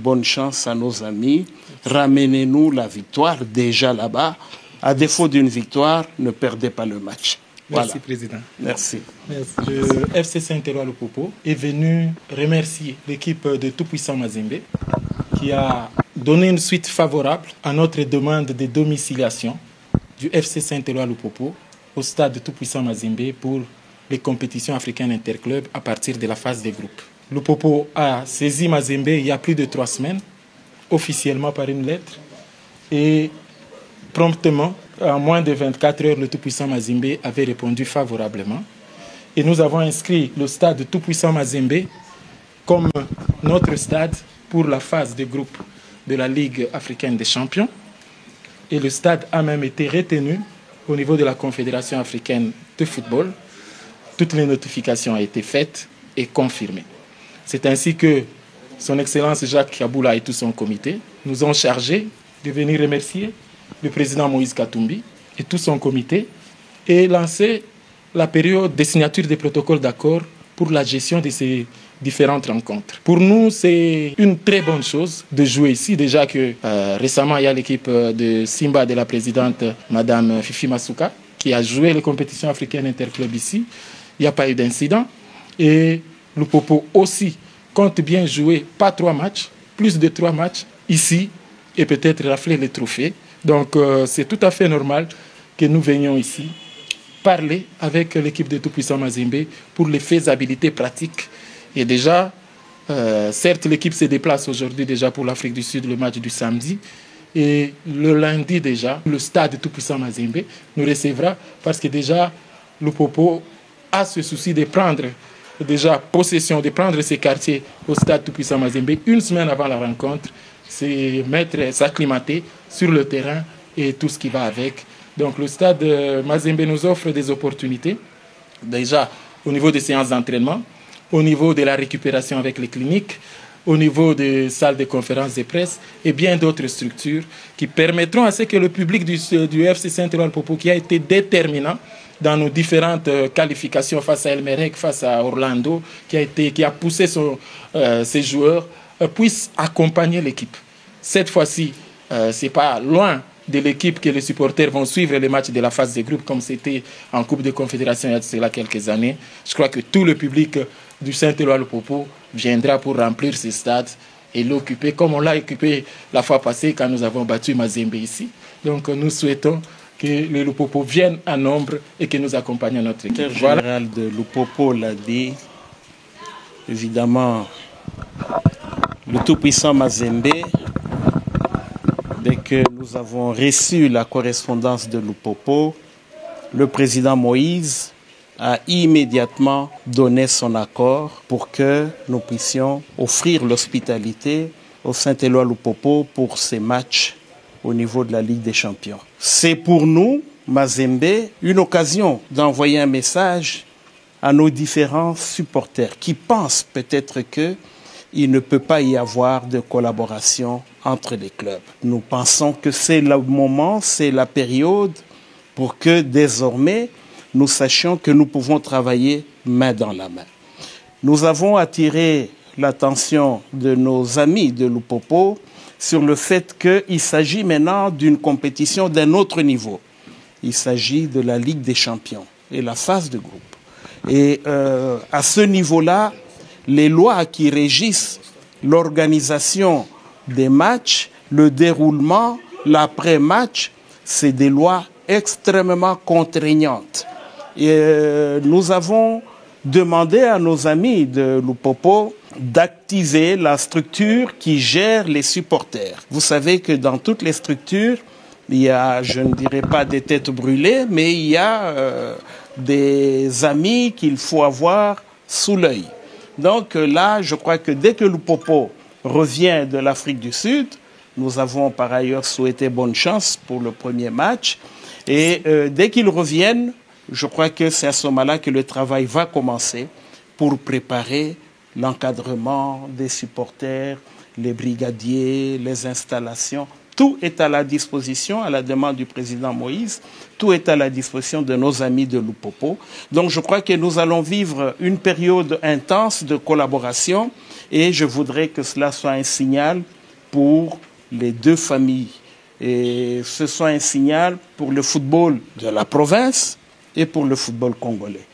Bonne chance à nos amis. Ramenez-nous la victoire déjà là-bas. À défaut d'une victoire, ne perdez pas le match. Merci, Voilà. Président. Merci. Merci. Le FC Saint-Éloi-le-Popo est venu remercier l'équipe de Tout-Puissant Mazembe qui a donné une suite favorable à notre demande de domiciliation du FC Saint-Éloi-le-Popo au stade de Tout-Puissant Mazembe pour les compétitions africaines interclubs à partir de la phase des groupes. Le Popo a saisi Mazembe il y a plus de 3 semaines, officiellement par une lettre, et promptement, en moins de 24 heures, le Tout-Puissant Mazembe avait répondu favorablement. Et nous avons inscrit le stade de Tout-Puissant Mazembe comme notre stade pour la phase de groupe de la Ligue africaine des champions. Et le stade a même été retenu au niveau de la Confédération africaine de football. Toutes les notifications ont été faites et confirmées. C'est ainsi que son Excellence Jacques Kaboula et tout son comité nous ont chargés de venir remercier le président Moïse Katumbi et tout son comité et lancer la période de signature des protocoles d'accord pour la gestion de ces différentes rencontres. Pour nous, c'est une très bonne chose de jouer ici. Déjà que récemment, il y a l'équipe de Simba de la présidente Madame Fifi Masuka qui a joué les compétitions africaines interclubs ici. Il n'y a pas eu d'incident. Et le Popo aussi compte bien jouer pas 3 matchs, plus de 3 matchs ici et peut-être rafler les trophées. Donc c'est tout à fait normal que nous venions ici parler avec l'équipe de Tout-Puissant Mazembe pour les faisabilités pratiques. Et déjà, certes, l'équipe se déplace aujourd'hui déjà pour l'Afrique du Sud, le match du samedi. Et le lundi déjà, le stade de Tout-Puissant Mazembe nous recevra parce que déjà, le Popo a ce souci de prendre déjà possession, de prendre ses quartiers au stade Tout-Puissant Mazembe une semaine avant la rencontre. C'est s'acclimater sur le terrain et tout ce qui va avec. Donc le stade Mazembe nous offre des opportunités, déjà au niveau des séances d'entraînement, au niveau de la récupération avec les cliniques, au niveau des salles de conférences de presse et bien d'autres structures qui permettront à ce que le public du FC Saint-Éloi-le-Popo, qui a été déterminant dans nos différentes qualifications face à Elmerek, face à Orlando, qui a poussé ses joueurs, puisse accompagner l'équipe. Cette fois-ci, ce n'est pas loin de l'équipe que les supporters vont suivre les matchs de la phase de groupe comme c'était en Coupe de Confédération il y a quelques années. Je crois que tout le public du Saint-Éloi-le-Popo viendra pour remplir ce stade et l'occuper comme on l'a occupé la fois passée quand nous avons battu Mazembe ici. Donc nous souhaitons que les Lupopo viennent en nombre et que nous accompagnent notre équipe. Le général de Lupopo l'a dit, évidemment, le tout-puissant Mazembe, dès que nous avons reçu la correspondance de Lupopo, le président Moïse a immédiatement donné son accord pour que nous puissions offrir l'hospitalité au Saint-Éloi-Lupopo pour ces matchs au niveau de la Ligue des Champions. C'est pour nous, Mazembe, une occasion d'envoyer un message à nos différents supporters qui pensent peut-être qu'il ne peut pas y avoir de collaboration entre les clubs. Nous pensons que c'est le moment, c'est la période pour que désormais nous sachions que nous pouvons travailler main dans la main. Nous avons attiré l'attention de nos amis de Lupopo sur le fait qu'il s'agit maintenant d'une compétition d'un autre niveau. Il s'agit de la Ligue des Champions et la phase de groupe. Et à ce niveau-là, les lois qui régissent l'organisation des matchs, le déroulement, l'après-match, c'est des lois extrêmement contraignantes. Et nous avons demandé à nos amis de Lupopo d'activer la structure qui gère les supporters. Vous savez que dans toutes les structures, il y a, je ne dirais pas des têtes brûlées, mais il y a des amis qu'il faut avoir sous l'œil. Donc là, je crois que dès que Lupopo revient de l'Afrique du Sud, nous avons par ailleurs souhaité bonne chance pour le premier match. Et dès qu'ils reviennent, je crois que c'est à ce moment-là que le travail va commencer pour préparer l'encadrement des supporters, les brigadiers, les installations, tout est à la disposition, à la demande du président Moïse, tout est à la disposition de nos amis de Lupopo. Donc je crois que nous allons vivre une période intense de collaboration et je voudrais que cela soit un signal pour les deux familles. Et ce soit un signal pour le football de la province et pour le football congolais.